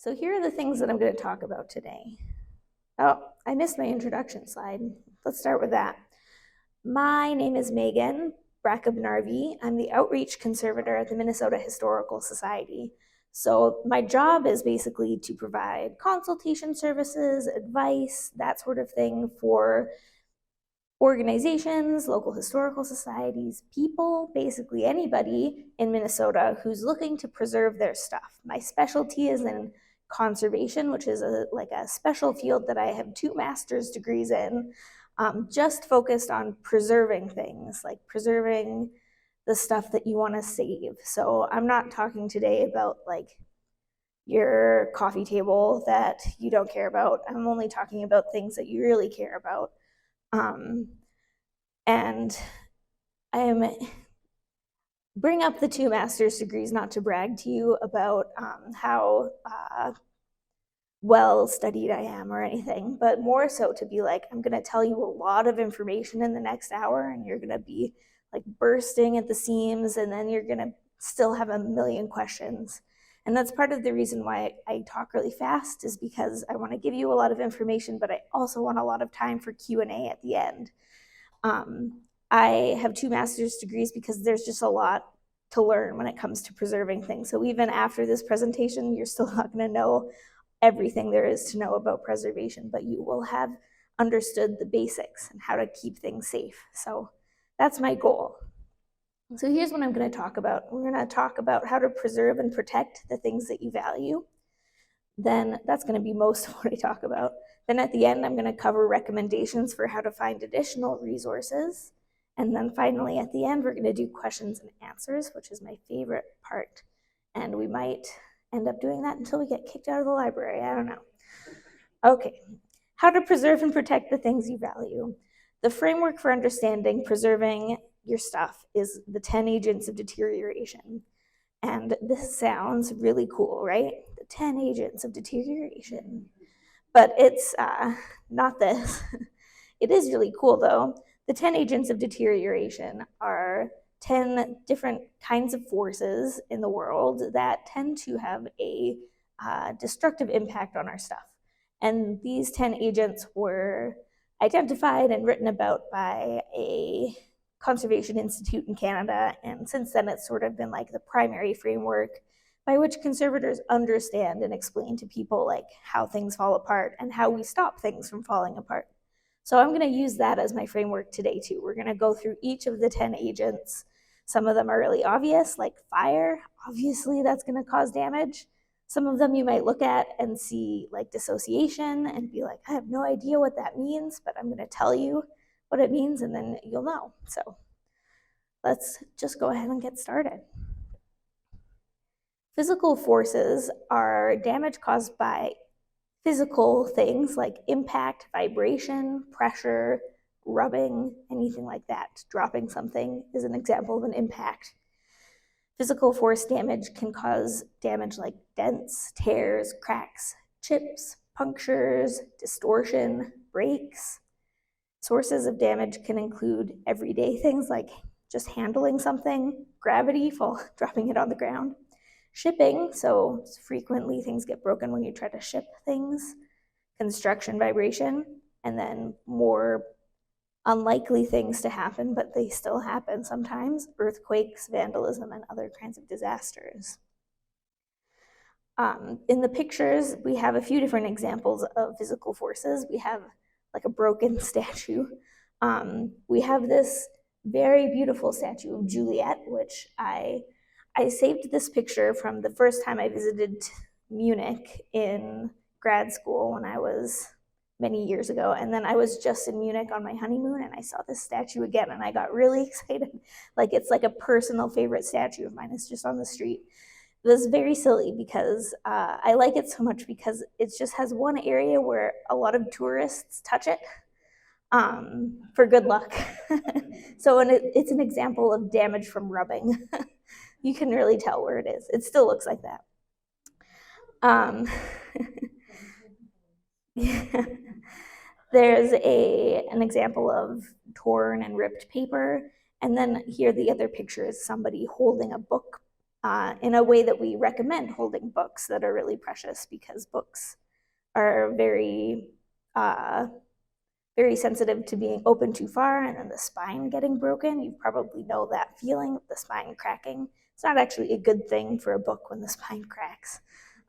So here are the things that I'm going to talk about today. Oh, I missed my introduction slide. Let's start with that. My name is Megan Narvey. I'm the Outreach Conservator at the Minnesota Historical Society. So my job is basically to provide consultation services, advice, that sort of thing for organizations, local historical societies, people, basically anybody in Minnesota who's looking to preserve their stuff. My specialty is in conservation, which is a special field that I have 2 master's degrees in, just focused on preserving things, like preserving the stuff that you want to save. So I'm not talking today about like your coffee table that you don't care about. I'm only talking about things that you really care about. And I am bring up the 2 master's degrees not to brag to you about how well studied I am or anything, but more so to be like, I'm going to tell you a lot of information in the next hour, and you're going to be like bursting at the seams, and then you're going to still have a million questions. And that's part of the reason why I talk really fast, is because I want to give you a lot of information, but I also want a lot of time for Q&A at the end. I have 2 master's degrees because there's just a lot to learn when it comes to preserving things. So even after this presentation, you're still not going to know everything there is to know about preservation, but you will have understood the basics and how to keep things safe. So that's my goal. So here's what I'm going to talk about. We're going to talk about how to preserve and protect the things that you value. Then that's going to be most of what I talk about. Then at the end, I'm going to cover recommendations for how to find additional resources. And then finally, at the end, we're going to do questions and answers, which is my favorite part. And we might end up doing that until we get kicked out of the library. I don't know. Okay, how to preserve and protect the things you value. The framework for understanding preserving your stuff is the 10 agents of deterioration. And this sounds really cool, right? The 10 agents of deterioration. But it's not this. It is really cool, though. The 10 agents of deterioration are 10 different kinds of forces in the world that tend to have a destructive impact on our stuff. And these 10 agents were identified and written about by a conservation institute in Canada, and since then it's sort of been like the primary framework by which conservators understand and explain to people like how things fall apart and how we stop things from falling apart. So I'm going to use that as my framework today too. We're going to go through each of the 10 agents. Some of them are really obvious, like fire. Obviously that's going to cause damage. Some of them you might look at and see like dissociation and be like, I have no idea what that means, but I'm going to tell you what it means and then you'll know. So let's just go ahead and get started. Physical forces are damage caused by physical things like impact, vibration, pressure, rubbing, anything like that. Dropping something is an example of an impact. Physical force damage can cause damage like dents, tears, cracks, chips, punctures, distortion, breaks. Sources of damage can include everyday things like just handling something, gravity, dropping it on the ground, shipping, so frequently things get broken when you try to ship things, construction, vibration, and then more unlikely things to happen, but they still happen sometimes, earthquakes, vandalism, and other kinds of disasters. In the pictures, we have a few different examples of physical forces. We have like a broken statue. We have this very beautiful statue of Juliet, which I saved this picture from the first time I visited Munich in grad school when I was many years ago. And then I was just in Munich on my honeymoon and I saw this statue again and I got really excited. Like it's like a personal favorite statue of mine. It's just on the street. It was very silly because I like it so much because it just has one area where a lot of tourists touch it for good luck. So it's an example of damage from rubbing. You can really tell where it is. It still looks like that. There's an example of torn and ripped paper. And then here the other picture is somebody holding a book in a way that we recommend holding books that are really precious, because books are very very sensitive to being open too far and then the spine getting broken. You probably know that feeling, the spine cracking. It's not actually a good thing for a book when the spine cracks.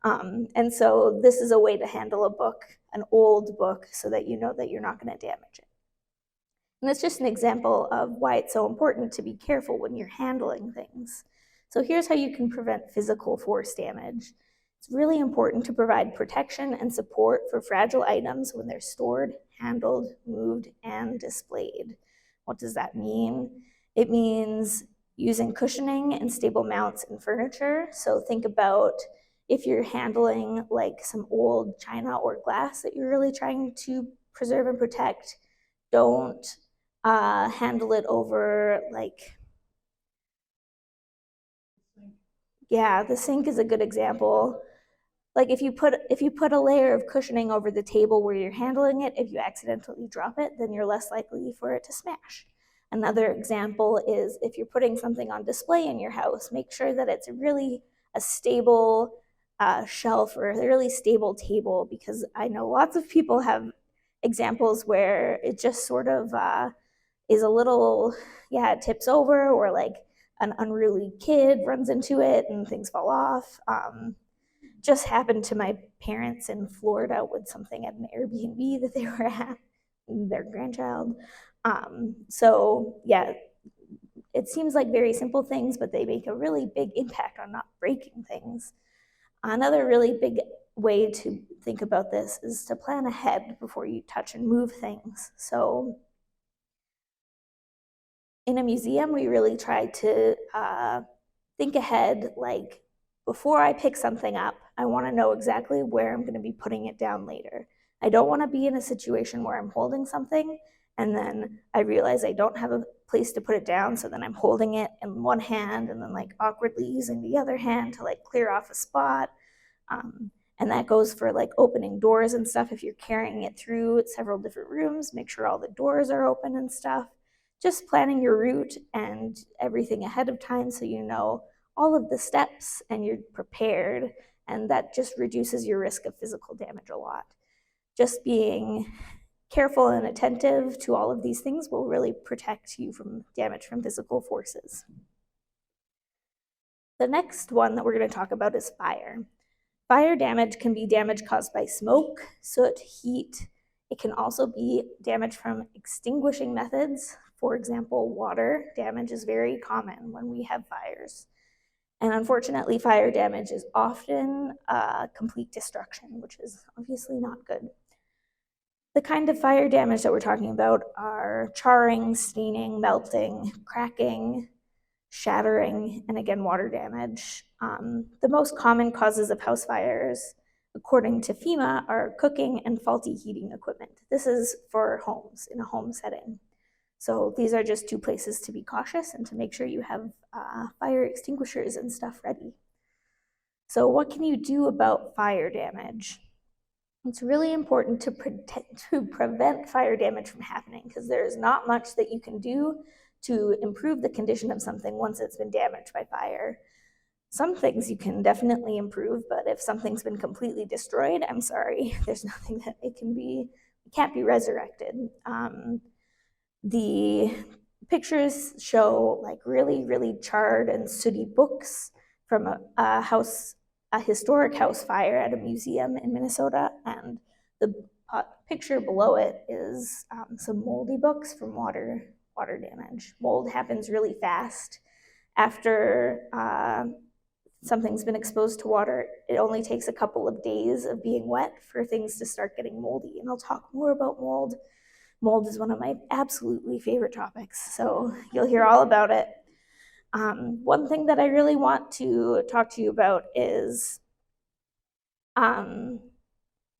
And so this is a way to handle a book, an old book, so that you know that you're not going to damage it. And that's just an example of why it's so important to be careful when you're handling things. So here's how you can prevent physical force damage. It's really important to provide protection and support for fragile items when they're stored, handled, moved, and displayed. What does that mean? It means using cushioning and stable mounts in furniture. So think about if you're handling like some old china or glass that you're really trying to preserve and protect, don't handle it over like, yeah, the sink is a good example. Like if you put a layer of cushioning over the table where you're handling it, if you accidentally drop it, then you're less likely for it to smash. Another example is if you're putting something on display in your house, make sure that it's really a stable shelf or a really stable table, because I know lots of people have examples where it just sort of is a little, yeah, it tips over, or like an unruly kid runs into it and things fall off. Just happened to my parents in Florida with something at an Airbnb that they were at, their grandchild. So yeah, it seems like very simple things, but they make a really big impact on not breaking things. Another really big way to think about this is to plan ahead before you touch and move things. So in a museum, we really try to think ahead, like before I pick something up, I want to know exactly where I'm going to be putting it down later. I don't want to be in a situation where I'm holding something and then I realize I don't have a place to put it down, so then I'm holding it in one hand and then like awkwardly using the other hand to like clear off a spot. And that goes for like opening doors and stuff. If you're carrying it through several different rooms, make sure all the doors are open and stuff. Just planning your route and everything ahead of time so you know all of the steps and you're prepared, and that just reduces your risk of physical damage a lot. Just being careful and attentive to all of these things will really protect you from damage from physical forces. The next one that we're going to talk about is fire. Fire damage can be damage caused by smoke, soot, heat. It can also be damage from extinguishing methods. For example, water damage is very common when we have fires. And unfortunately, fire damage is often complete destruction, which is obviously not good. The kind of fire damage that we're talking about are charring, staining, melting, cracking, shattering, and again, water damage. The most common causes of house fires, according to FEMA, are cooking and faulty heating equipment. This is for homes, in a home setting. So these are just two places to be cautious and to make sure you have fire extinguishers and stuff ready. So what can you do about fire damage? It's really important to prevent fire damage from happening, because there's not much that you can do to improve the condition of something once it's been damaged by fire. Some things you can definitely improve, but if something's been completely destroyed, I'm sorry, there's nothing that it can't be resurrected. The pictures show like really, really charred and sooty books from a historic house fire at a museum in Minnesota, and the picture below it is some moldy books from water damage. Mold happens really fast after something's been exposed to water. It only takes a couple of days of being wet for things to start getting moldy, and I'll talk more about mold. Mold is one of my absolutely favorite topics, so you'll hear all about it. One thing that I really want to talk to you about is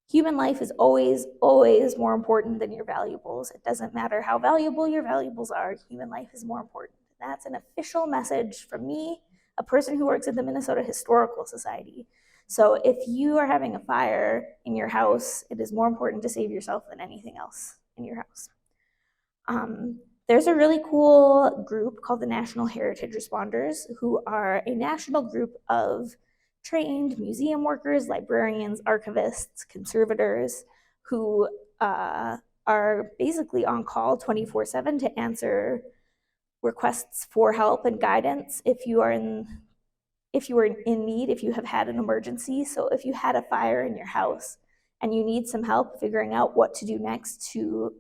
human life is always, always more important than your valuables. It doesn't matter how valuable your valuables are, human life is more important. That's an official message from me, a person who works at the Minnesota Historical Society. So if you are having a fire in your house, it is more important to save yourself than anything else in your house. There's a really cool group called the National Heritage Responders, who are a national group of trained museum workers, librarians, archivists, conservators, who are basically on call 24/7 to answer requests for help and guidance if you are in need, if you have had an emergency. So if you had a fire in your house and you need some help figuring out what to do next to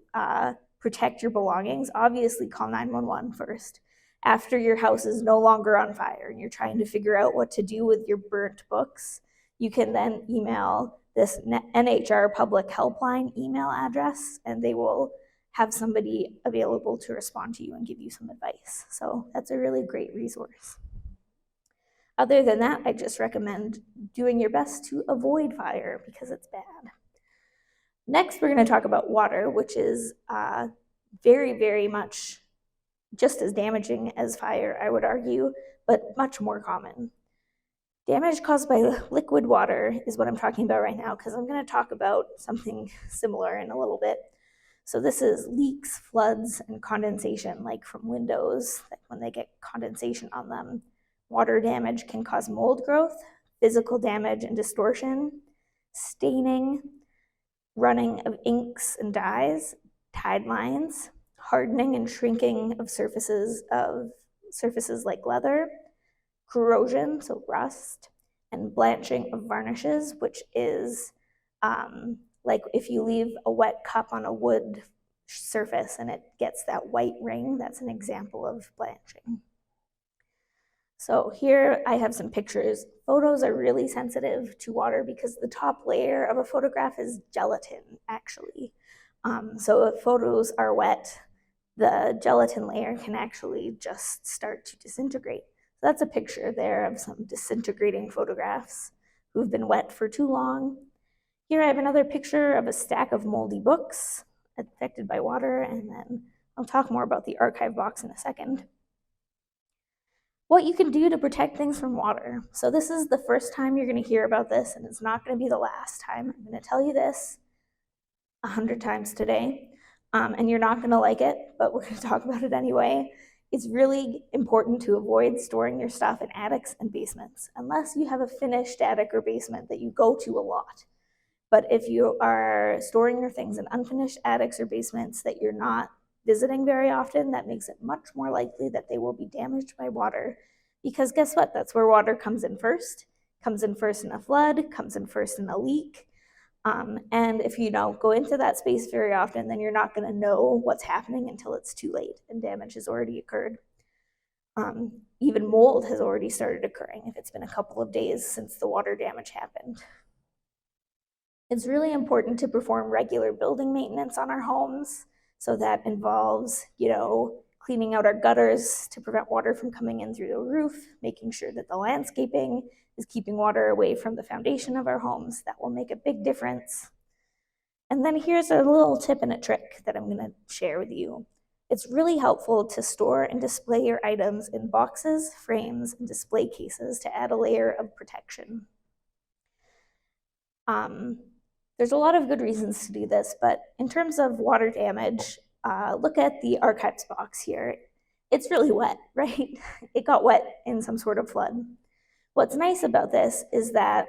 protect your belongings, obviously call 911 first. After your house is no longer on fire and you're trying to figure out what to do with your burnt books, you can then email this NHR public helpline email address, and they will have somebody available to respond to you and give you some advice. So that's a really great resource. Other than that, I just recommend doing your best to avoid fire because it's bad. Next, we're going to talk about water, which is very, very much just as damaging as fire, I would argue, but much more common. Damage caused by liquid water is what I'm talking about right now, because I'm going to talk about something similar in a little bit. So this is leaks, floods, and condensation, like from windows, like when they get condensation on them. Water damage can cause mold growth, physical damage and distortion, staining, running of inks and dyes, tide lines, hardening and shrinking of surfaces like leather, corrosion, so rust, and blanching of varnishes, which is like if you leave a wet cup on a wood surface and it gets that white ring, that's an example of blanching. So here I have some pictures. Photos are really sensitive to water because the top layer of a photograph is gelatin, actually. So if photos are wet, the gelatin layer can actually just start to disintegrate. So that's a picture there of some disintegrating photographs who've been wet for too long. Here I have another picture of a stack of moldy books affected by water, and then I'll talk more about the archive box in a second. What you can do to protect things from water. So this is the first time you're going to hear about this, and it's not going to be the last time. I'm going to tell you this 100 times today, and you're not going to like it, but we're going to talk about it anyway. It's really important to avoid storing your stuff in attics and basements, unless you have a finished attic or basement that you go to a lot. But if you are storing your things in unfinished attics or basements that you're not visiting very often, that makes it much more likely that they will be damaged by water. Because guess what? That's where water comes in first. Comes in first in a flood, comes in first in a leak. And if you don't go into that space very often, then you're not going to know what's happening until it's too late and damage has already occurred. Even mold has already started occurring if it's been a couple of days since the water damage happened. It's really important to perform regular building maintenance on our homes. So that involves, cleaning out our gutters to prevent water from coming in through the roof, making sure that the landscaping is keeping water away from the foundation of our homes. That will make a big difference. And then here's a little tip and a trick that I'm going to share with you. It's really helpful to store and display your items in boxes, frames, and display cases to add a layer of protection. There's a lot of good reasons to do this, but in terms of water damage, look at the archives box here. It's really wet, right? It got wet in some sort of flood. What's nice about this is that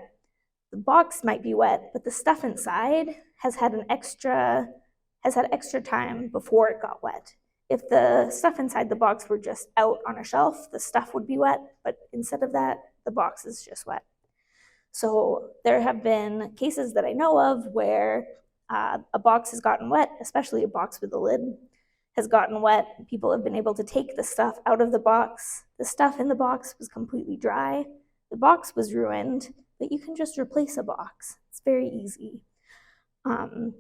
the box might be wet, but the stuff inside has had extra time before it got wet. If the stuff inside the box were just out on a shelf, the stuff would be wet, but instead of that, the box is just wet. So there have been cases that I know of where a box has gotten wet, especially a box with a lid has gotten wet. People have been able to take the stuff out of the box. The stuff in the box was completely dry. The box was ruined, but you can just replace a box. It's very easy. In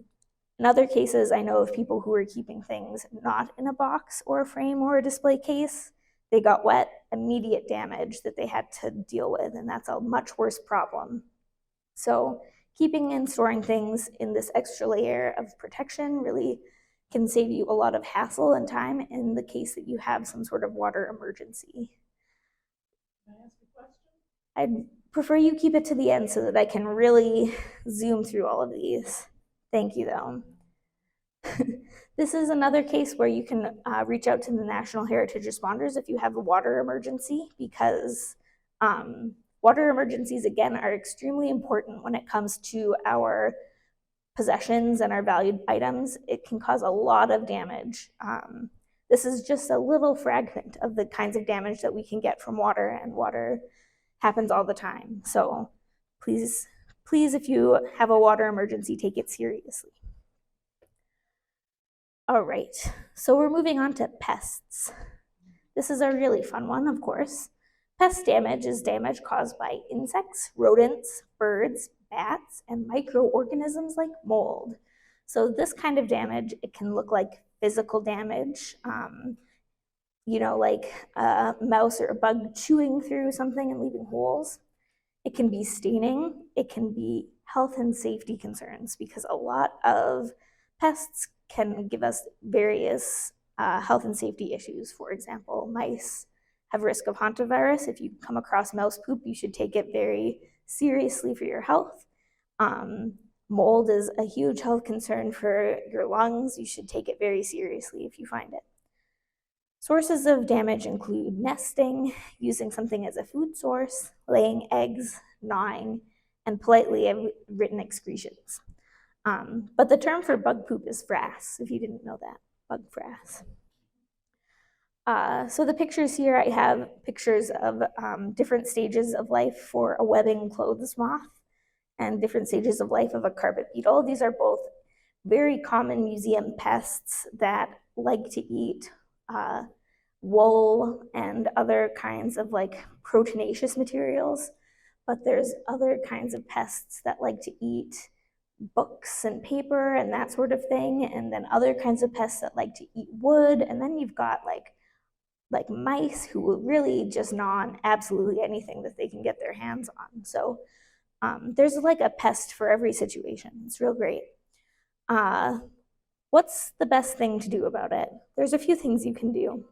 other cases, I know of people who are keeping things not in a box or a frame or a display case. They got wet, immediate damage that they had to deal with, and that's a much worse problem. So keeping and storing things in this extra layer of protection really can save you a lot of hassle and time in the case that you have some sort of water emergency. Can I ask a question? I'd prefer you keep it to the end so that I can really zoom through all of these. Thank you, though. This is another case where you can reach out to the National Heritage Responders if you have a water emergency, because water emergencies, again, are extremely important when it comes to our possessions and our valued items. It can cause a lot of damage. This is just a little fragment of the kinds of damage that we can get from water, and water happens all the time. So please, if you have a water emergency, take it seriously. All right, so we're moving on to pests. This is a really fun one, of course. Pest damage is damage caused by insects, rodents, birds, bats, and microorganisms like mold. So this kind of damage, it can look like physical damage, like a mouse or a bug chewing through something and leaving holes. It can be staining. It can be health and safety concerns, because a lot of pests can give us various health and safety issues. For example, mice have risk of hantavirus. If you come across mouse poop, you should take it very seriously for your health. Mold is a huge health concern for your lungs. You should take it very seriously if you find it. Sources of damage include nesting, using something as a food source, laying eggs, gnawing, and politely written excretions. But the term for bug poop is frass, if you didn't know that, bug frass. So the pictures here, I have pictures of different stages of life for a webbing clothes moth and different stages of life of a carpet beetle. These are both very common museum pests that like to eat wool and other kinds of like proteinaceous materials. But there's other kinds of pests that like to eat books and paper and that sort of thing, and then other kinds of pests that like to eat wood, and then you've got like mice who will really just gnaw on absolutely anything that they can get their hands on. So there's like a pest for every situation. It's real great. What's the best thing to do about it? There's a few things you can do.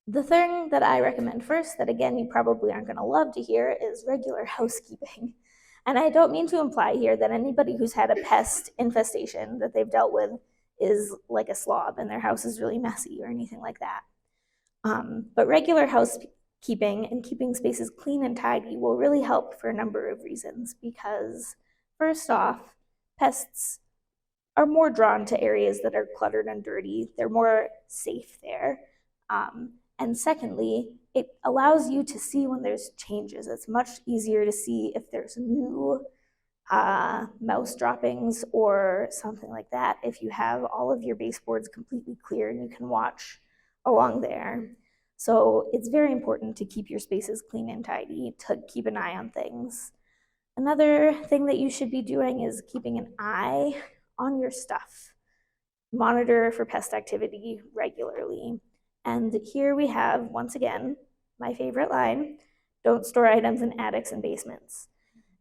The thing that I recommend first, that again, you probably aren't gonna love to hear, is regular housekeeping. And I don't mean to imply here that anybody who's had a pest infestation that they've dealt with is like a slob and their house is really messy or anything like that. But regular housekeeping and keeping spaces clean and tidy will really help for a number of reasons, because first off, pests are more drawn to areas that are cluttered and dirty. They're more safe there. And secondly, it allows you to see when there's changes. It's much easier to see if there's new mouse droppings or something like that if you have all of your baseboards completely clear and you can watch along there. So it's very important to keep your spaces clean and tidy, to keep an eye on things. Another thing that you should be doing is keeping an eye on your stuff. Monitor for pest activity regularly. And here we have, once again, my favorite line: don't store items in attics and basements.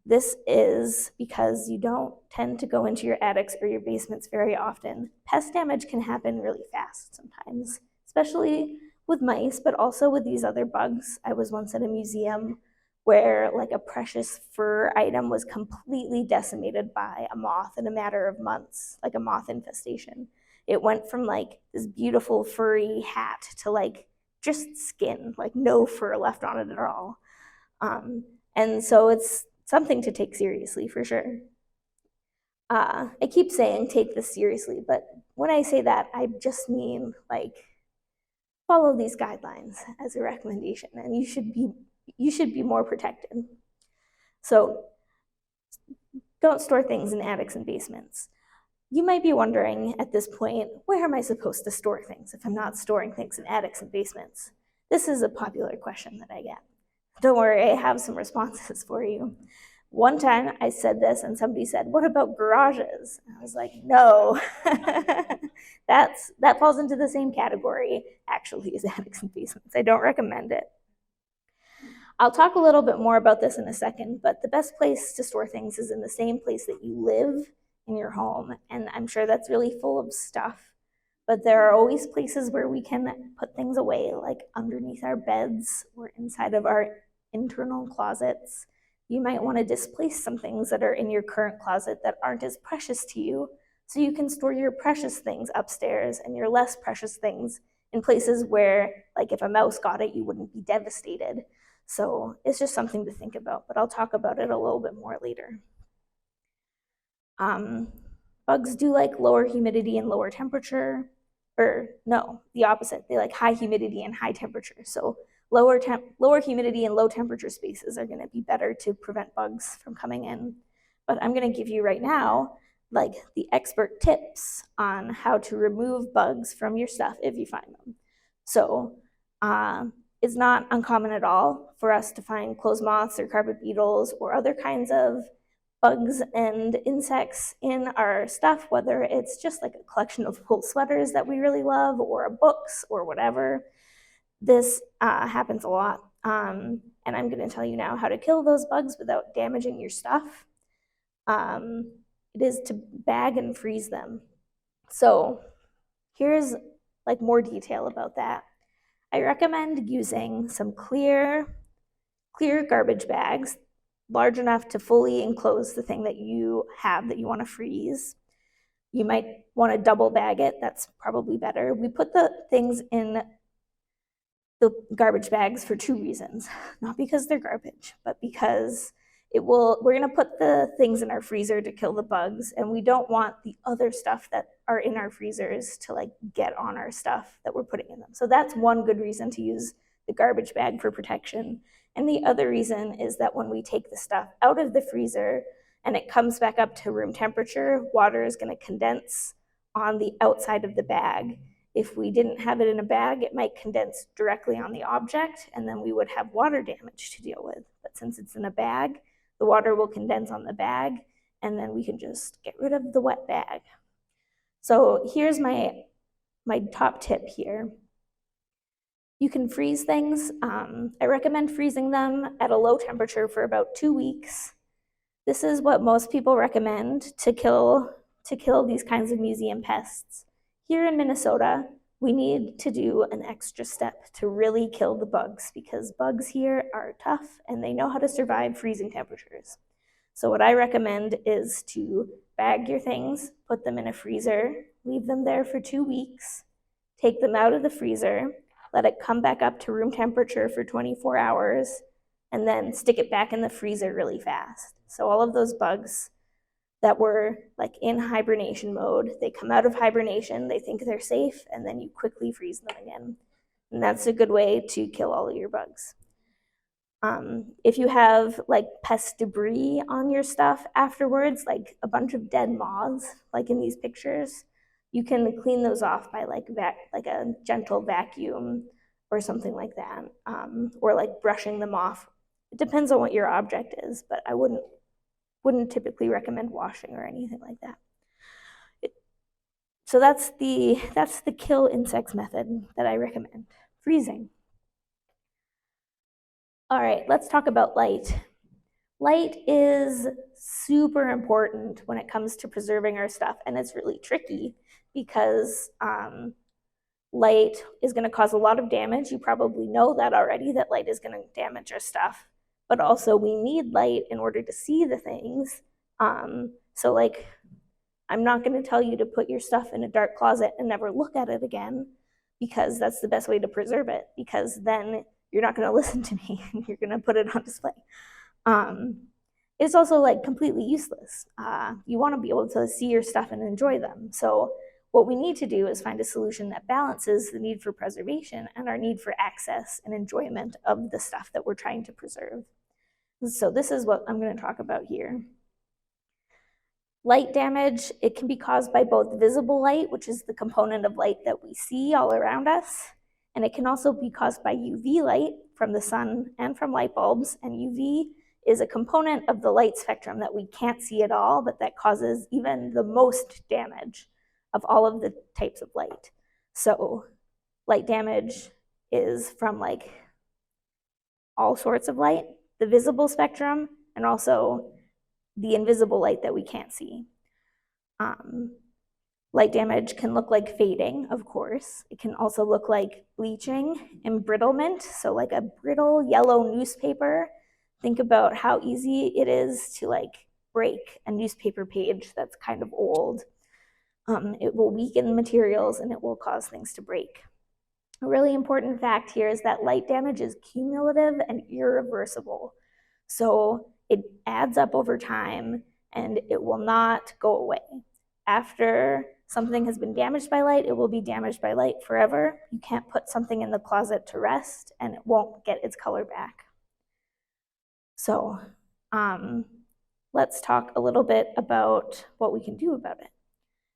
This is because you don't tend to go into your attics or your basements very often. Pest damage can happen really fast sometimes, especially with mice, but also with these other bugs. I was once at a museum where like a precious fur item was completely decimated by a moth in a matter of months, like a moth infestation. It went from like this beautiful furry hat to like just skin, like no fur left on it at all. And so it's something to take seriously for sure. I keep saying take this seriously, but when I say that, I just mean like follow these guidelines as a recommendation, and you should be more protected. So don't store things in attics and basements. You might be wondering at this point, where am I supposed to store things if I'm not storing things in attics and basements? This is a popular question that I get. Don't worry, I have some responses for you. One time I said this and somebody said, what about garages? And I was like, no, that falls into the same category actually as attics and basements. I don't recommend it. I'll talk a little bit more about this in a second, but the best place to store things is in the same place that you live in your home. And I'm sure that's really full of stuff, but there are always places where we can put things away, like underneath our beds or inside of our internal closets. You might want to displace some things that are in your current closet that aren't as precious to you So you can store your precious things upstairs and your less precious things in places where, like, if a mouse got it, you wouldn't be devastated. So it's just something to think about, but I'll talk about it a little bit more later. Um, Bugs do like lower humidity and lower temperature, or no, the opposite. They like high humidity and high temperature. So lower humidity and low temperature spaces are going to be better to prevent bugs from coming in. But I'm going to give you right now like the expert tips on how to remove bugs from your stuff if you find them. So it's not uncommon at all for us to find clothes moths or carpet beetles or other kinds of bugs and insects in our stuff, whether it's just like a collection of wool sweaters that we really love or books or whatever. This happens a lot. And I'm going to tell you now how to kill those bugs without damaging your stuff. It is to bag and freeze them. So here's like more detail about that. I recommend using some clear garbage bags, large enough to fully enclose the thing that you have that you want to freeze. You might want to double bag it. That's probably better. We put the things in the garbage bags for two reasons. Not because they're garbage, but because we're going to put the things in our freezer to kill the bugs, and we don't want the other stuff that are in our freezers to like get on our stuff that we're putting in them. So that's one good reason to use the garbage bag for protection. And the other reason is that when we take the stuff out of the freezer and it comes back up to room temperature, water is going to condense on the outside of the bag. If we didn't have it in a bag, it might condense directly on the object, and then we would have water damage to deal with. But since it's in a bag, the water will condense on the bag, and then we can just get rid of the wet bag. So here's my top tip here. You can freeze things. I recommend freezing them at a low temperature for about 2 weeks. This is what most people recommend to kill these kinds of museum pests. Here in Minnesota, we need to do an extra step to really kill the bugs because bugs here are tough and they know how to survive freezing temperatures. So what I recommend is to bag your things, put them in a freezer, leave them there for 2 weeks, take them out of the freezer, let it come back up to room temperature for 24 hours, and then stick it back in the freezer really fast. So all of those bugs that were like in hibernation mode, they come out of hibernation, they think they're safe, and then you quickly freeze them again. And that's a good way to kill all of your bugs. If you have like pest debris on your stuff afterwards, like a bunch of dead moths, like in these pictures, you can clean those off by like a gentle vacuum or something like that, or like brushing them off. It depends on what your object is, but I wouldn't typically recommend washing or anything like that. So that's the kill insects method that I recommend, freezing. All right, let's talk about light. Light is super important when it comes to preserving our stuff, and it's really tricky because light is going to cause a lot of damage. You probably know that already, that light is going to damage our stuff, but also we need light in order to see the things. So like, I'm not going to tell you to put your stuff in a dark closet and never look at it again, because that's the best way to preserve it, because then you're not going to listen to me and you're going to put it on display. It's also like completely useless. You want to be able to see your stuff and enjoy them. So what we need to do is find a solution that balances the need for preservation and our need for access and enjoyment of the stuff that we're trying to preserve. So this is what I'm going to talk about here. Light damage, it can be caused by both visible light, which is the component of light that we see all around us, and it can also be caused by UV light from the sun and from light bulbs, and UV is a component of the light spectrum that we can't see at all, but that causes even the most damage of all of the types of light. So light damage is from like all sorts of light, the visible spectrum, and also the invisible light that we can't see. Light damage can look like fading, of course. It can also look like bleaching, embrittlement, so like a brittle yellow newspaper. Think about how easy it is to like break a newspaper page that's kind of old. It will weaken materials and it will cause things to break. A really important fact here is that light damage is cumulative and irreversible. So it adds up over time and it will not go away. After something has been damaged by light, it will be damaged by light forever. You can't put something in the closet to rest and it won't get its color back. So let's talk a little bit about what we can do about it.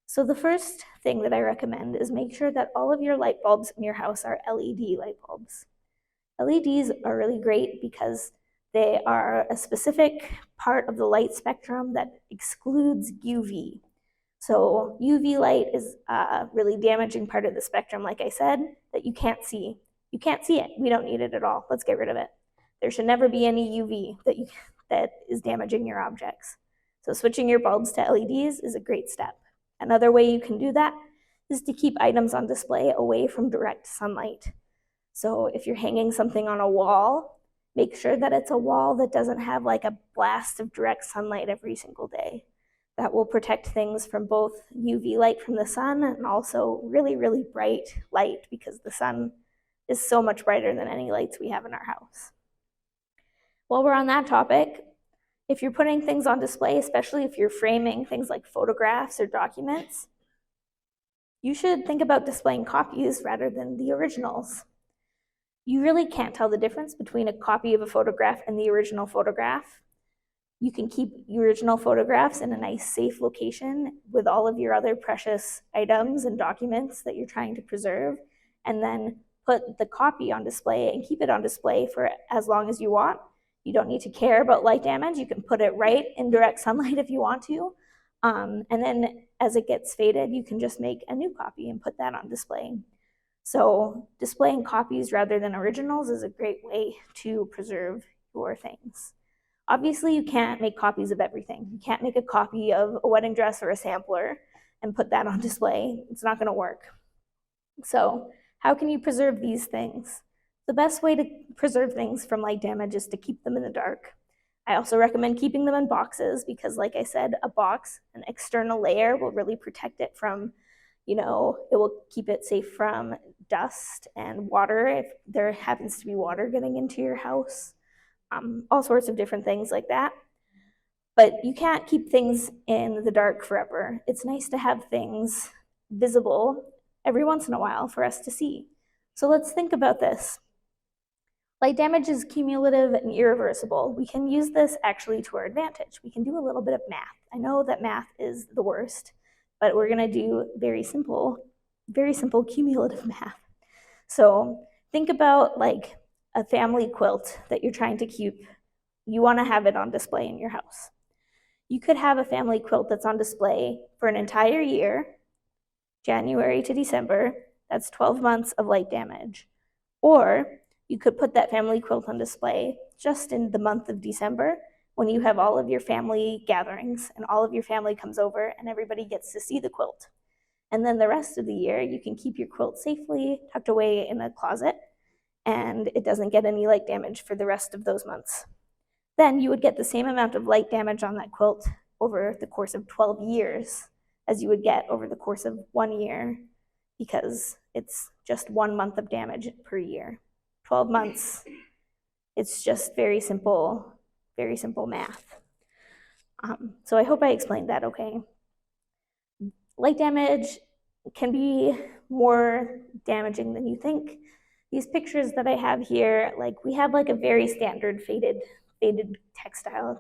So the first thing that I recommend is make sure that all of your light bulbs in your house are LED light bulbs. LEDs are really great because they are a specific part of the light spectrum that excludes UV. So UV light is a really damaging part of the spectrum, like I said, that you can't see. You can't see it. We don't need it at all. Let's get rid of it. There should never be any UV that is damaging your objects. So switching your bulbs to LEDs is a great step. Another way you can do that is to keep items on display away from direct sunlight. So if you're hanging something on a wall, make sure that it's a wall that doesn't have like a blast of direct sunlight every single day. That will protect things from both UV light from the sun and also really, really bright light because the sun is so much brighter than any lights we have in our house. While we're on that topic, if you're putting things on display, especially if you're framing things like photographs or documents, you should think about displaying copies rather than the originals. You really can't tell the difference between a copy of a photograph and the original photograph. You can keep your original photographs in a nice, safe location with all of your other precious items and documents that you're trying to preserve, and then put the copy on display and keep it on display for as long as you want. You don't need to care about light damage. You can put it right in direct sunlight if you want to. And then as it gets faded, you can just make a new copy and put that on display. So displaying copies rather than originals is a great way to preserve your things. Obviously, you can't make copies of everything. You can't make a copy of a wedding dress or a sampler and put that on display. It's not going to work. So how can you preserve these things? The best way to preserve things from light damage is to keep them in the dark. I also recommend keeping them in boxes because, like I said, a box, an external layer, will really protect it from, it will keep it safe from dust and water if there happens to be water getting into your house, all sorts of different things like that. But you can't keep things in the dark forever. It's nice to have things visible every once in a while for us to see. So let's think about this. Light damage is cumulative and irreversible. We can use this actually to our advantage. We can do a little bit of math. I know that math is the worst, but we're gonna do very simple cumulative math. So think about like a family quilt that you're trying to keep. You wanna have it on display in your house. You could have a family quilt that's on display for an entire year, January to December. That's 12 months of light damage. Or you could put that family quilt on display just in the month of December when you have all of your family gatherings and all of your family comes over and everybody gets to see the quilt. And then the rest of the year, you can keep your quilt safely tucked away in a closet and it doesn't get any light damage for the rest of those months. Then you would get the same amount of light damage on that quilt over the course of 12 years as you would get over the course of 1 year because it's just 1 month of damage per year. 12 months, it's just very simple math. So I hope I explained that okay. Light damage can be more damaging than you think. These pictures that I have here, like we have like a very standard faded textile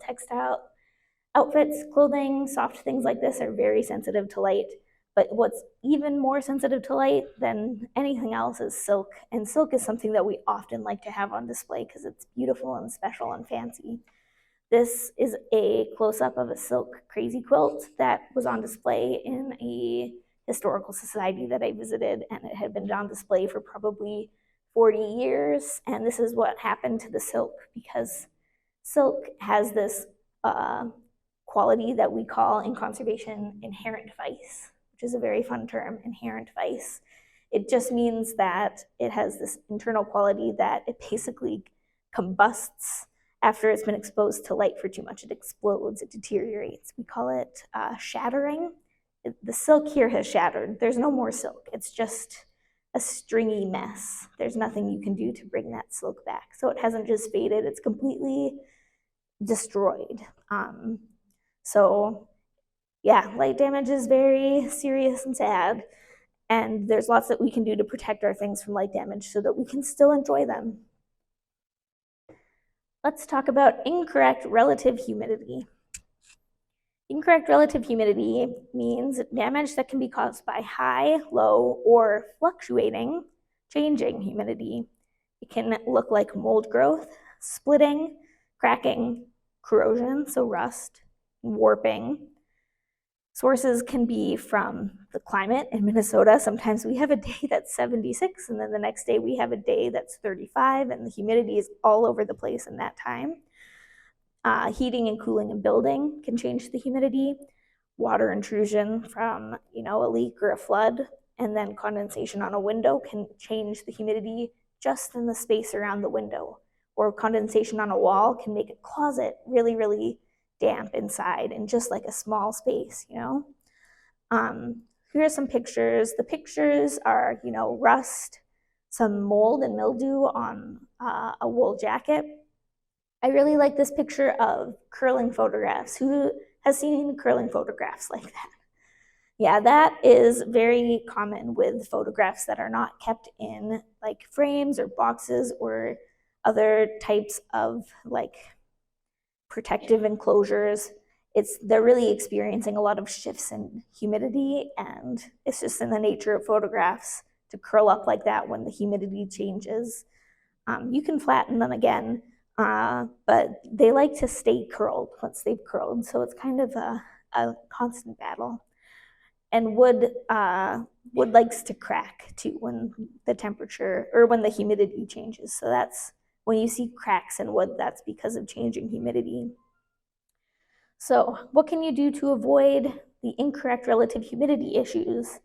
outfits, clothing, soft things like this are very sensitive to light. But what's even more sensitive to light than anything else is silk. And silk is something that we often like to have on display because it's beautiful and special and fancy. This is a close-up of a silk crazy quilt that was on display in a historical society that I visited, and it had been on display for probably 40 years. And this is what happened to the silk because silk has this quality that we call in conservation inherent vice, which is a very fun term, inherent vice. It just means that it has this internal quality that it basically combusts after it's been exposed to light for too much. It explodes, it deteriorates. We call it shattering. the silk here has shattered. There's no more silk. It's just a stringy mess. There's nothing you can do to bring that silk back. So it hasn't just faded, it's completely destroyed. So yeah, light damage is very serious and sad. And there's lots that we can do to protect our things from light damage so that we can still enjoy them. Let's talk about incorrect relative humidity. Incorrect relative humidity means damage that can be caused by high, low, or fluctuating, changing humidity. It can look like mold growth, splitting, cracking, corrosion, so rust, warping. Sources can be from the climate in Minnesota. Sometimes we have a day that's 76, and then the next day we have a day that's 35, and the humidity is all over the place in that time. Heating and cooling a building can change the humidity. Water intrusion from, a leak or a flood, and then condensation on a window can change the humidity just in the space around the window. Or condensation on a wall can make a closet really, really damp inside in just like a small space, Here are some pictures. The pictures are, rust, some mold and mildew on a wool jacket. I really like this picture of curling photographs. Who has seen curling photographs like that? Yeah, that is very common with photographs that are not kept in like frames or boxes or other types of like protective enclosures. They're really experiencing a lot of shifts in humidity, and it's just in the nature of photographs to curl up like that when the humidity changes. You can flatten them again, but they like to stay curled once they've curled, so it's kind of a constant battle. And wood likes to crack too when the temperature or when the humidity changes. So that's when you see cracks in wood, that's because of changing humidity. So what can you do to avoid the incorrect relative humidity issues?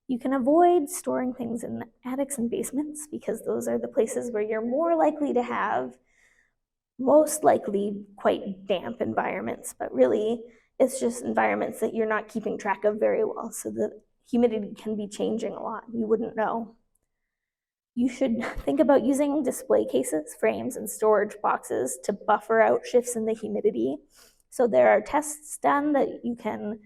You can avoid storing things in attics and basements because those are the places where you're more likely to have most likely quite damp environments, but really it's just environments that you're not keeping track of very well. So the humidity can be changing a lot. You wouldn't know. You should think about using display cases, frames, and storage boxes to buffer out shifts in the humidity. So there are tests done that you can,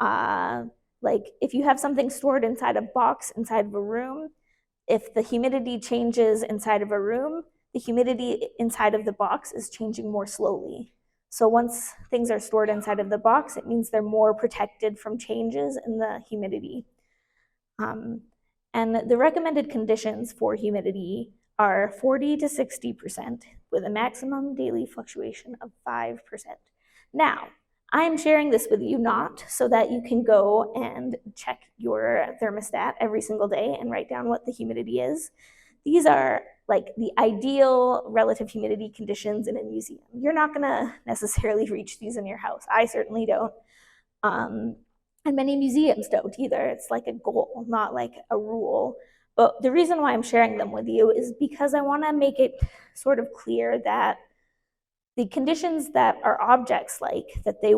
like if you have something stored inside a box inside of a room, if the humidity changes inside of a room, the humidity inside of the box is changing more slowly. So once things are stored inside of the box, it means they're more protected from changes in the humidity. And the recommended conditions for humidity are 40 to 60% with a maximum daily fluctuation of 5%. Now, I am sharing this with you not so that you can go and check your thermostat every single day and write down what the humidity is. These are like the ideal relative humidity conditions in a museum. You're not going to necessarily reach these in your house. I certainly don't. And many museums don't either. It's like a goal, not like a rule. But the reason why I'm sharing them with you is because I want to make it sort of clear that the conditions that our objects like, that they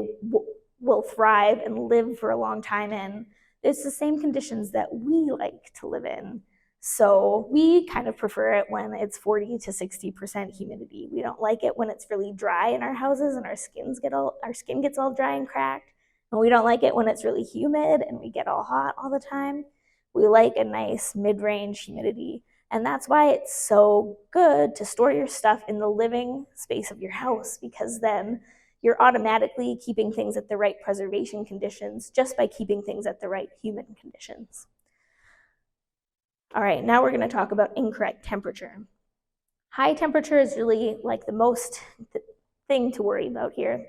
will thrive and live for a long time in, it's the same conditions that we like to live in. So we kind of prefer it when it's 40 to 60% humidity. We don't like it when it's really dry in our houses and our skin gets all dry and cracked. And we don't like it when it's really humid and we get all hot all the time. We like a nice mid-range humidity. And that's why it's so good to store your stuff in the living space of your house, because then you're automatically keeping things at the right preservation conditions just by keeping things at the right humid conditions. All right, now we're going to talk about incorrect temperature. High temperature is really like the most thing to worry about here.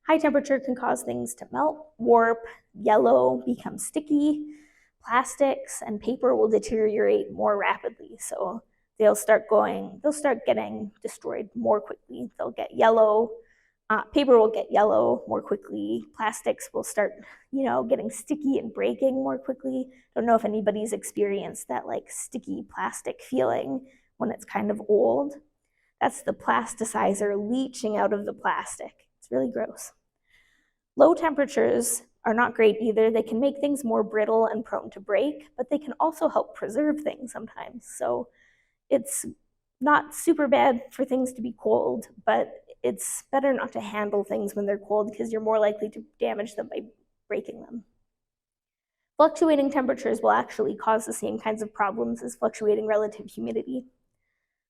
High temperature can cause things to melt, warp, yellow, become sticky. Plastics and paper will deteriorate more rapidly. So they'll start getting destroyed more quickly. They'll get yellow. Paper will get yellow more quickly. Plastics will start, getting sticky and breaking more quickly. Don't know if anybody's experienced that like sticky plastic feeling when it's kind of old. That's the plasticizer leaching out of the plastic. It's really gross. Low temperatures are not great either. They can make things more brittle and prone to break, but they can also help preserve things sometimes. So it's not super bad for things to be cold, but it's better not to handle things when they're cold because you're more likely to damage them by breaking them. Fluctuating temperatures will actually cause the same kinds of problems as fluctuating relative humidity.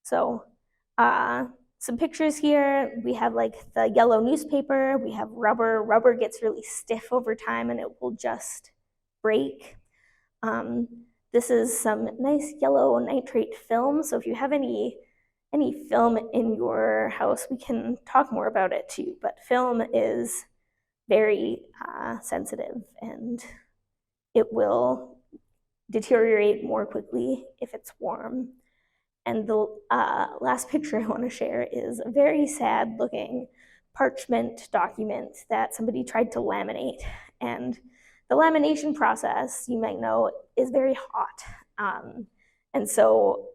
So some pictures here. We have like the yellow newspaper. We have rubber. Rubber gets really stiff over time and it will just break. This is some nice yellow nitrate film. So if you have any film in your house, we can talk more about it too. But film is very sensitive and it will deteriorate more quickly if it's warm. And the last picture I want to share is a very sad looking parchment document that somebody tried to laminate. And the lamination process, you might know, is very hot. And so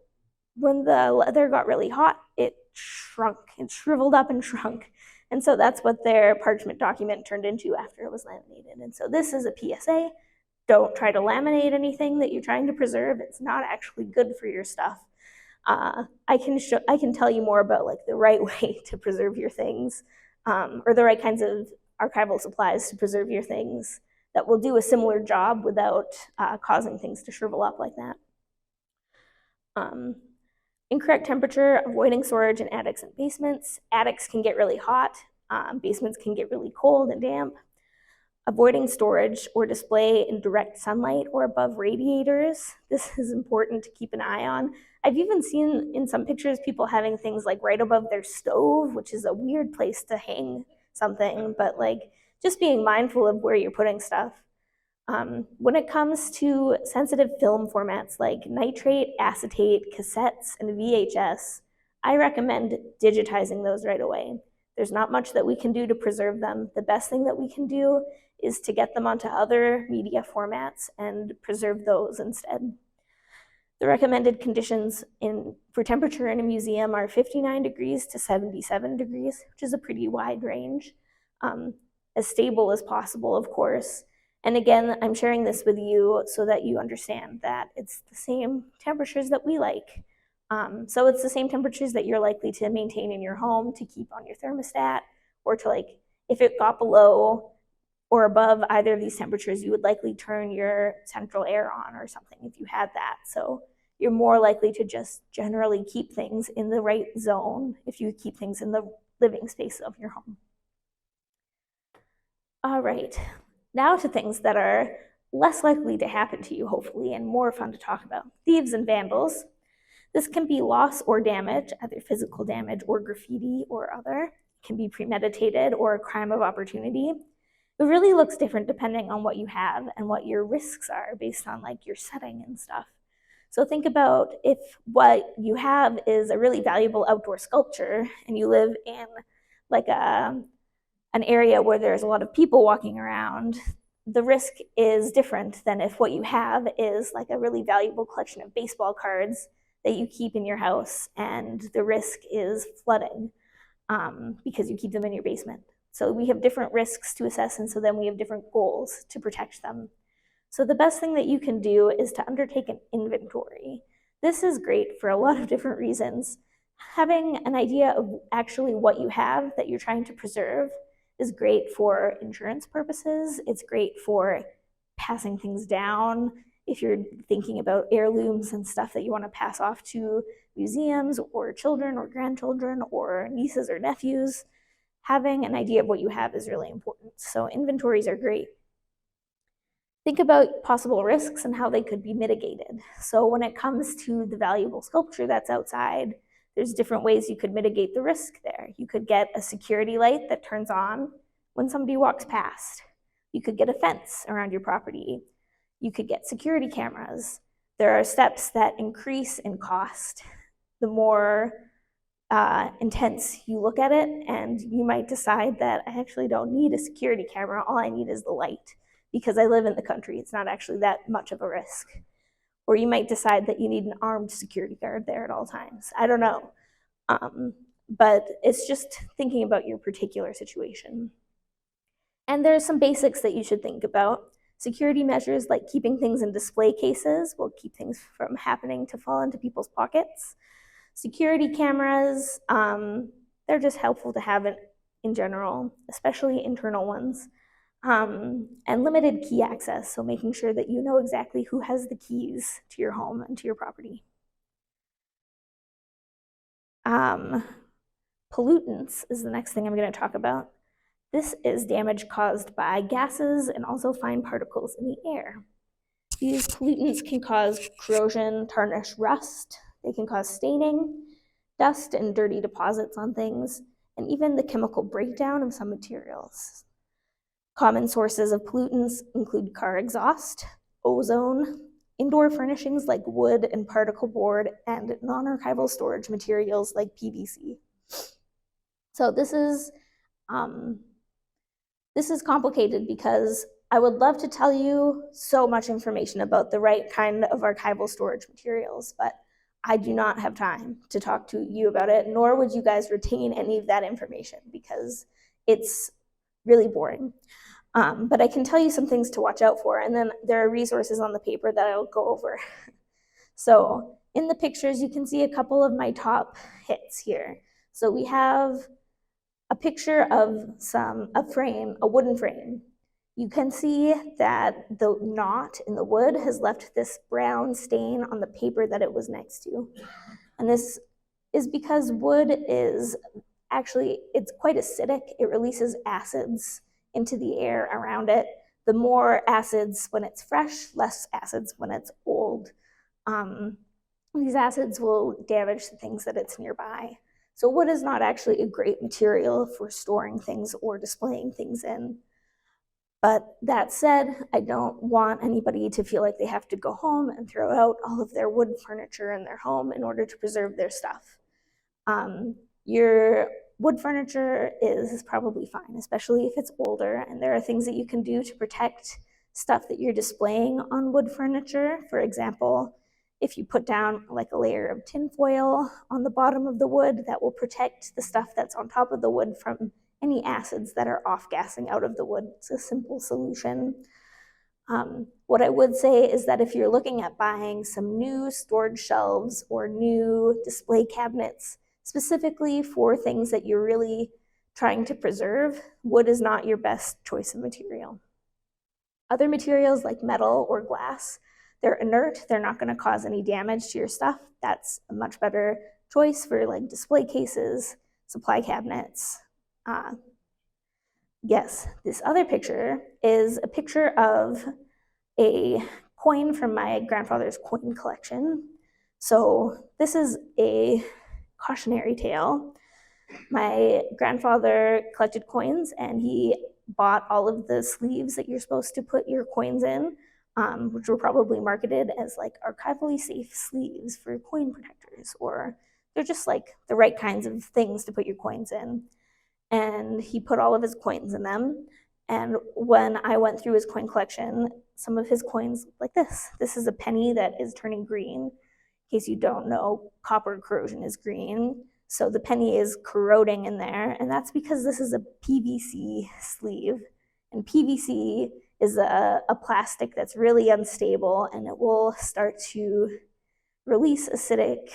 when the leather got really hot, it shrunk, it shriveled up and shrunk. And so that's what their parchment document turned into after it was laminated. And so this is a PSA. Don't try to laminate anything that you're trying to preserve. It's not actually good for your stuff. I can tell you more about like the right way to preserve your things, or the right kinds of archival supplies to preserve your things that will do a similar job without causing things to shrivel up like that. Incorrect temperature, avoiding storage in attics and basements. Attics can get really hot. Basements can get really cold and damp. Avoiding storage or display in direct sunlight or above radiators. This is important to keep an eye on. I've even seen in some pictures people having things like right above their stove, which is a weird place to hang something, but like just being mindful of where you're putting stuff. When it comes to sensitive film formats like nitrate, acetate, cassettes, and VHS, I recommend digitizing those right away. There's not much that we can do to preserve them. The best thing that we can do is to get them onto other media formats and preserve those instead. The recommended conditions for temperature in a museum are 59 degrees to 77 degrees, which is a pretty wide range. As stable as possible, of course. And again, I'm sharing this with you so that you understand that it's the same temperatures that we like. So it's the same temperatures that you're likely to maintain in your home to keep on your thermostat, or to like, if it got below or above either of these temperatures, you would likely turn your central air on or something if you had that. So you're more likely to just generally keep things in the right zone if you keep things in the living space of your home. All right, now to things that are less likely to happen to you, hopefully, and more fun to talk about. Thieves and vandals. This can be loss or damage, either physical damage or graffiti or other. It can be premeditated or a crime of opportunity. It really looks different depending on what you have and what your risks are based on like your setting and stuff. So think about if what you have is a really valuable outdoor sculpture and you live in like an area where there's a lot of people walking around, the risk is different than if what you have is like a really valuable collection of baseball cards that you keep in your house and the risk is flooding because you keep them in your basement. So we have different risks to assess, and so then we have different goals to protect them. So the best thing that you can do is to undertake an inventory. This is great for a lot of different reasons. Having an idea of actually what you have that you're trying to preserve is great for insurance purposes. It's great for passing things down. If you're thinking about heirlooms and stuff that you want to pass off to museums or children or grandchildren or nieces or nephews, having an idea of what you have is really important. So inventories are great. Think about possible risks and how they could be mitigated. So when it comes to the valuable sculpture that's outside, there's different ways you could mitigate the risk there. You could get a security light that turns on when somebody walks past. You could get a fence around your property. You could get security cameras. There are steps that increase in cost the more intense you look at it, and you might decide that I actually don't need a security camera. All I need is the light because I live in the country. It's not actually that much of a risk. Or you might decide that you need an armed security guard there at all times. I don't know. But it's just thinking about your particular situation. And there's some basics that you should think about. Security measures like keeping things in display cases will keep things from happening to fall into people's pockets. Security cameras, they're just helpful to have in general, especially internal ones. And limited key access, so making sure that you know exactly who has the keys to your home and to your property. Pollutants is the next thing I'm going to talk about. This is damage caused by gases and also fine particles in the air. These pollutants can cause corrosion, tarnish, rust. They can cause staining, dust and dirty deposits on things, and even the chemical breakdown of some materials. Common sources of pollutants include car exhaust, ozone, indoor furnishings like wood and particle board, and non-archival storage materials like PVC. So this is complicated because I would love to tell you so much information about the right kind of archival storage materials, but I do not have time to talk to you about it, nor would you guys retain any of that information because it's really boring. But I can tell you some things to watch out for, and then there are resources on the paper that I'll go over. So in the pictures, you can see a couple of my top hits here. So we have a picture of a wooden frame. You can see that the knot in the wood has left this brown stain on the paper that it was next to. And this is because wood is actually, it's quite acidic. It releases acids into the air around it. The more acids when it's fresh, less acids when it's old. These acids will damage the things that it's nearby. So wood is not actually a great material for storing things or displaying things in. But that said, I don't want anybody to feel like they have to go home and throw out all of their wood furniture in their home in order to preserve their stuff. Your wood furniture is probably fine, especially if it's older, and there are things that you can do to protect stuff that you're displaying on wood furniture. For example, if you put down like a layer of tin foil on the bottom of the wood, that will protect the stuff that's on top of the wood from any acids that are off-gassing out of the wood. It's a simple solution. What I would say is that if you're looking at buying some new storage shelves or new display cabinets, specifically for things that you're really trying to preserve, wood is not your best choice of material. Other materials like metal or glass, they're inert, they're not gonna cause any damage to your stuff. That's a much better choice for like display cases, supply cabinets. Yes, this other picture is a picture of a coin from my grandfather's coin collection. So this is a cautionary tale. My grandfather collected coins and he bought all of the sleeves that you're supposed to put your coins in, which were probably marketed as like archivally safe sleeves for coin protectors, or they're just like the right kinds of things to put your coins in. And he put all of his coins in them. And when I went through his coin collection, some of his coins like this. This is a penny that is turning green. In case you don't know, copper corrosion is green. So the penny is corroding in there, and that's because this is a PVC sleeve. And PVC is a plastic that's really unstable, and it will start to release acidic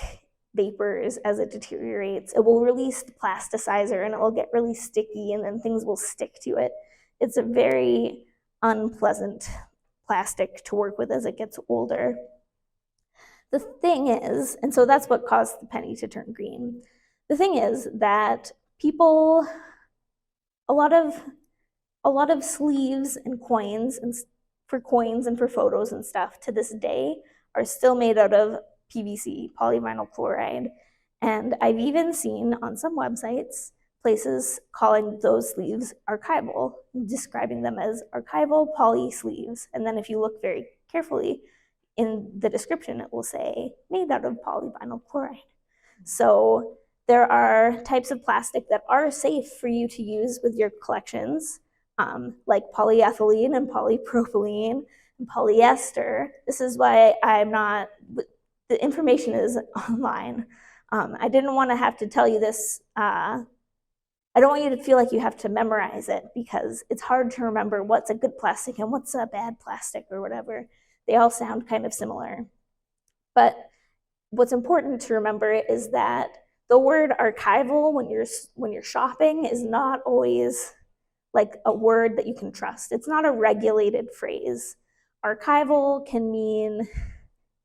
vapors as it deteriorates. It will release the plasticizer, and it will get really sticky, and then things will stick to it. It's a very unpleasant plastic to work with as it gets older. The thing is, and so that's what caused the penny to turn green. The thing is that people, a lot of sleeves and coins and for coins and for photos and stuff to this day are still made out of PVC, polyvinyl chloride. And I've even seen on some websites places calling those sleeves archival, describing them as archival poly sleeves. And then if you look very carefully in the description, it will say made out of polyvinyl chloride. So there are types of plastic that are safe for you to use with your collections, like polyethylene and polypropylene and polyester. This is why the information is online. I didn't want to have to tell you this I don't want you to feel like you have to memorize it, because it's hard to remember what's a good plastic and what's a bad plastic or whatever. They all sound kind of similar. But what's important to remember is that the word archival when you're shopping is not always like a word that you can trust. It's not a regulated phrase. Archival can mean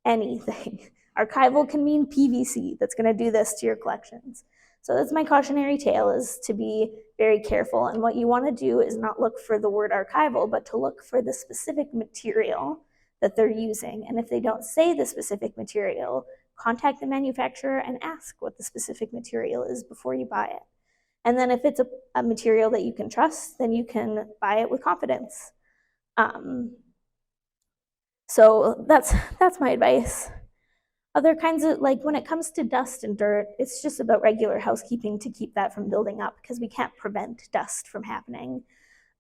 anything. Archival can mean PVC that's going to do this to your collections. So that's my cautionary tale, is to be very careful. And what you want to do is not look for the word archival, but to look for the specific material that they're using. And if they don't say the specific material, contact the manufacturer and ask what the specific material is before you buy it. And then if it's a material that you can trust, then you can buy it with confidence. So that's my advice. Other kinds of, like when it comes to dust and dirt, it's just about regular housekeeping to keep that from building up, because we can't prevent dust from happening.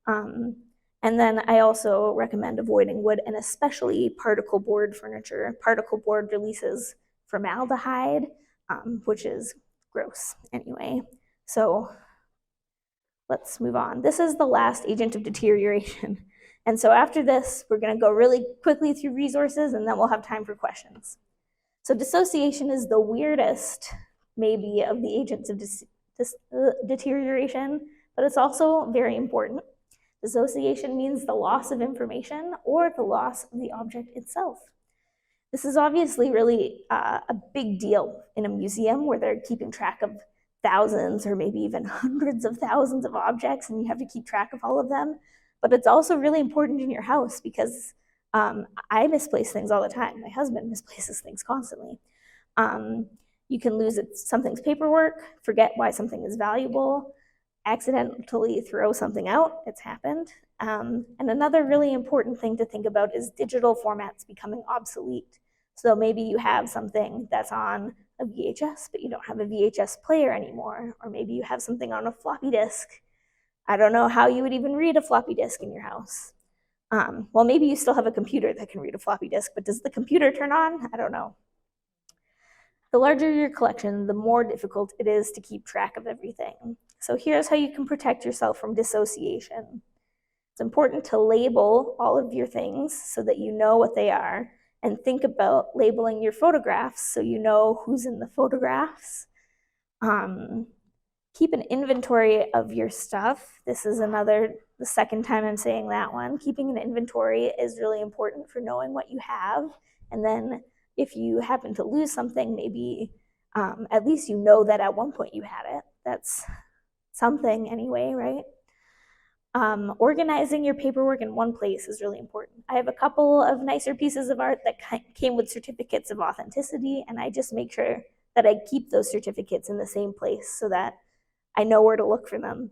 And then I also recommend avoiding wood, and especially particle board furniture. Particle board releases formaldehyde, which is gross anyway. So let's move on. This is the last agent of deterioration. And so after this, we're going to go really quickly through resources, and then we'll have time for questions. So dissociation is the weirdest, maybe, of the agents of deterioration, but it's also very important. Dissociation means the loss of information or the loss of the object itself. This is obviously really a big deal in a museum where they're keeping track of thousands or maybe even hundreds of thousands of objects, and you have to keep track of all of them. But it's also really important in your house, because I misplace things all the time. My husband misplaces things constantly. You can lose something's paperwork, forget why something is valuable, accidentally throw something out. It's happened. And another really important thing to think about is digital formats becoming obsolete. So maybe you have something that's on a VHS, but you don't have a VHS player anymore. Or maybe you have something on a floppy disk. I don't know how you would even read a floppy disk in your house. Well, maybe you still have a computer that can read a floppy disk, but does the computer turn on? I don't know. The larger your collection, the more difficult it is to keep track of everything. So here's how you can protect yourself from dissociation. It's important to label all of your things so that you know what they are, and think about labeling your photographs so you know who's in the photographs. Keep an inventory of your stuff. This is the second time I'm saying that one. Keeping an inventory is really important for knowing what you have. And then if you happen to lose something, maybe at least you know that at one point you had it. That's something anyway, right? Organizing your paperwork in one place is really important. I have a couple of nicer pieces of art that came with certificates of authenticity, and I just make sure that I keep those certificates in the same place so that I know where to look for them.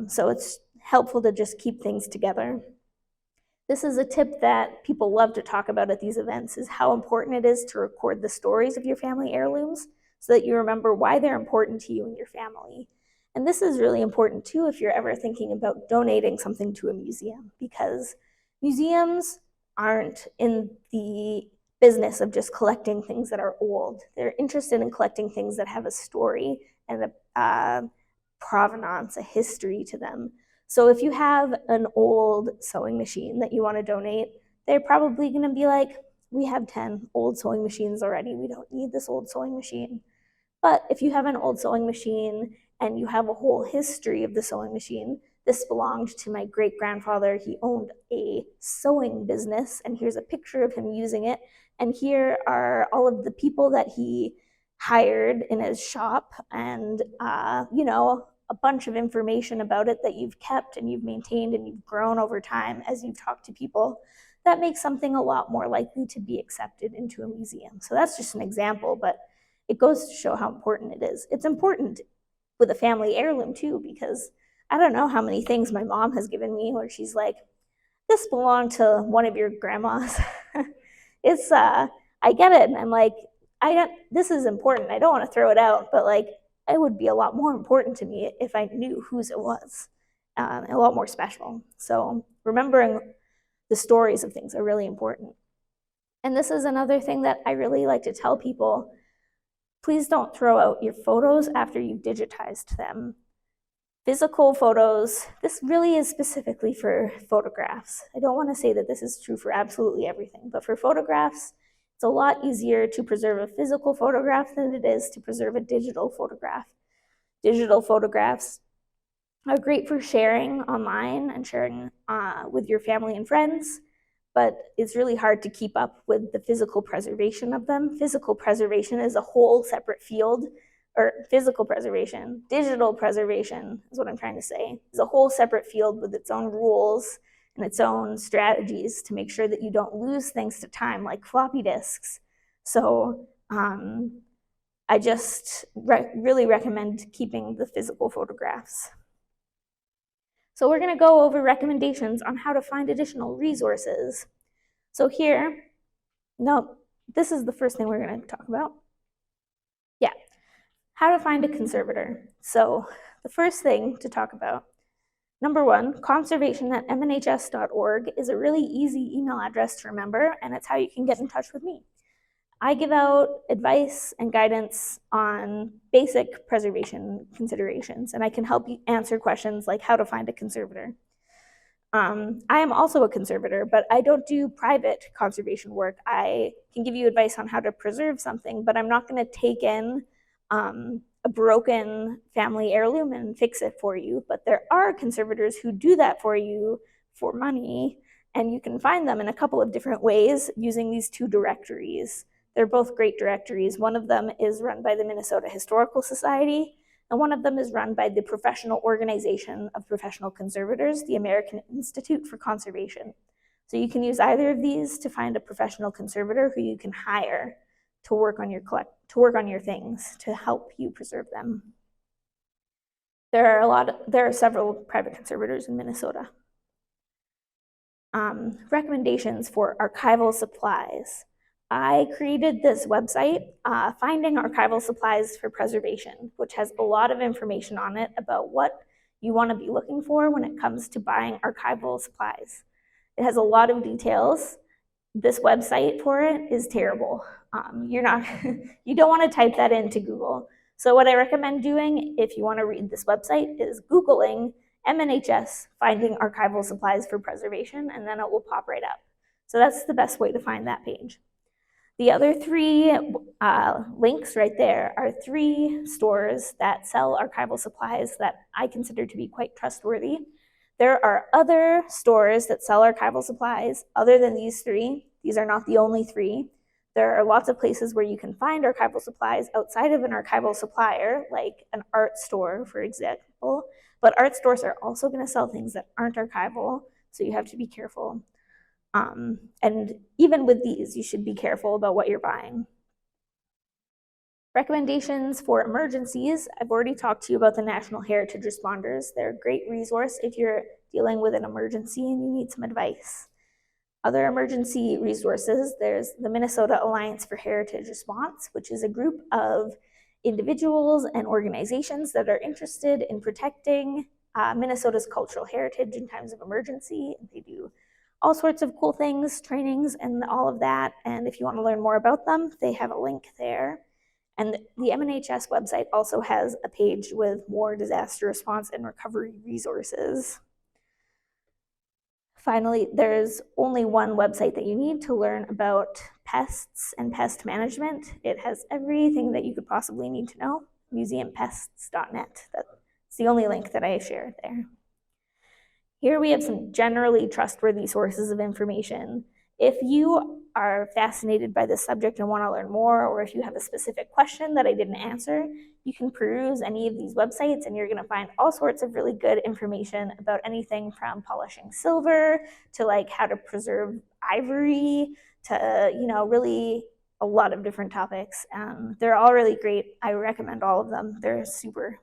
So it's helpful to just keep things together. This is a tip that people love to talk about at these events, is how important it is to record the stories of your family heirlooms so that you remember why they're important to you and your family. And this is really important too if you're ever thinking about donating something to a museum, because museums aren't in the business of just collecting things that are old. They're interested in collecting things that have a story and a provenance, a history to them. So if you have an old sewing machine that you want to donate, they're probably going to be like, we have 10 old sewing machines already. We don't need this old sewing machine. But if you have an old sewing machine and you have a whole history of the sewing machine, this belonged to my great-grandfather. He owned a sewing business, and here's a picture of him using it. And here are all of the people that he hired in his shop, and a bunch of information about it that you've kept and you've maintained and you've grown over time as you've talked to people. That makes something a lot more likely to be accepted into a museum. So that's just an example, but it goes to show how important it is. It's important with a family heirloom too, because I don't know how many things my mom has given me where she's like, this belonged to one of your grandmas. I get it, and I'm like, this is important. I don't want to throw it out, but like, it would be a lot more important to me if I knew whose it was, a lot more special. So remembering the stories of things are really important. And this is another thing that I really like to tell people. Please don't throw out your photos after you've digitized them. Physical photos, this really is specifically for photographs. I don't want to say that this is true for absolutely everything, but for photographs, it's a lot easier to preserve a physical photograph than it is to preserve a digital photograph. Digital photographs are great for sharing online and sharing with your family and friends, but it's really hard to keep up with the physical preservation of them. Physical preservation is a whole separate field, or physical preservation, digital preservation is what I'm trying to say, is a whole separate field with its own rules and its own strategies to make sure that you don't lose things to time, like floppy disks. So I just really recommend keeping the physical photographs. So we're going to go over recommendations on how to find additional resources. So here, no, this is the first thing we're going to talk about. Yeah, how to find a conservator. So the first thing to talk about, number one, conservation@mnhs.org is a really easy email address to remember, and it's how you can get in touch with me. I give out advice and guidance on basic preservation considerations, and I can help you answer questions like how to find a conservator. I am also a conservator, but I don't do private conservation work. I can give you advice on how to preserve something, but I'm not going to take in a broken family heirloom and fix it for you. But there are conservators who do that for you for money, and you can find them in a couple of different ways using these two directories. They're both great directories. One of them is run by the Minnesota Historical Society, and one of them is run by the Professional Organization of Professional Conservators, the American Institute for Conservation. So you can use either of these to find a professional conservator who you can hire to work on your things, to help you preserve them. There are several private conservators in Minnesota. Recommendations for archival supplies. I created this website, Finding Archival Supplies for Preservation, which has a lot of information on it about what you want to be looking for when it comes to buying archival supplies. It has a lot of details. This website for it is terrible. You don't want to type that into Google. So what I recommend doing if you want to read this website is Googling MNHS Finding Archival Supplies for Preservation, and then it will pop right up. So that's the best way to find that page. The other three links right there are 3 stores that sell archival supplies that I consider to be quite trustworthy. There are other stores that sell archival supplies other than these 3. These are not the only 3. There are lots of places where you can find archival supplies outside of an archival supplier, like an art store, for example. But art stores are also going to sell things that aren't archival, so you have to be careful. And even with these, you should be careful about what you're buying. Recommendations for emergencies. I've already talked to you about the National Heritage Responders. They're a great resource if you're dealing with an emergency and you need some advice. Other emergency resources, there's the Minnesota Alliance for Heritage Response, which is a group of individuals and organizations that are interested in protecting Minnesota's cultural heritage in times of emergency. They do all sorts of cool things, trainings, and all of that. And if you want to learn more about them, they have a link there. And the MNHS website also has a page with more disaster response and recovery resources. Finally, there's only one website that you need to learn about pests and pest management. It has everything that you could possibly need to know, museumpests.net. That's the only link that I shared there. Here we have some generally trustworthy sources of information. If you are fascinated by this subject and want to learn more, or if you have a specific question that I didn't answer, you can peruse any of these websites and you're going to find all sorts of really good information about anything from polishing silver to like how to preserve ivory to, really a lot of different topics. They're all really great. I recommend all of them. They're super